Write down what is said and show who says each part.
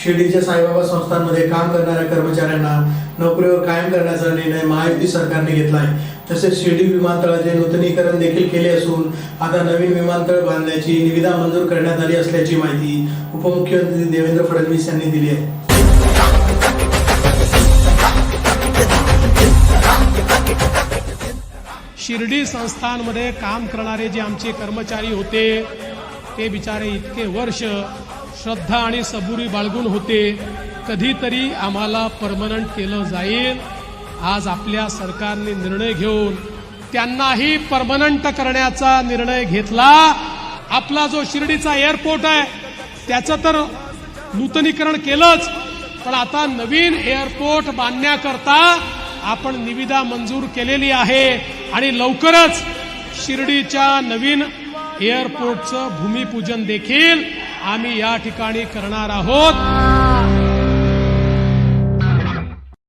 Speaker 1: शिर्डीच्या साईबाबा संस्थांमध्ये काम करणाऱ्या कर्मचाऱ्यांना नोकरीवर कायम करण्याचा निर्णय महायुती सरकारने घेतला आहे। तसेच शिर्डी विमानतळाचे नूतनीकरण देखील केले असून आता नवीन विमानतळ बांधण्याची निविदा मंजूर करण्यात आली असल्याची माहिती उपमुख्यमंत्री देवेंद्र फडणवीस यांनी दिली आहे।
Speaker 2: शिर्डी संस्थांमध्ये काम करणारे जे आमचे कर्मचारी होते ते बिचारे इतके वर्ष श्रद्धा आणि सबुरी बाळगून होते, कधीतरी आम्हाला परमनंट केलं जाईल। आज आपल्या सरकारने निर्णय घेऊन त्यांनाही परमनंट करण्याचा निर्णय घेतला। आपला जो शिर्डीचा एअरपोर्ट आहे त्याचं तर नूतनीकरण केलंच, पण आता नवीन एअरपोर्ट बांधण्याकरता आपण निविदा मंजूर केलेली आहे आणि लवकरच शिर्डीच्या नवीन एअरपोर्टचं भूमिपूजन देखील आम्ही या ठिकाणी करणार आहोत।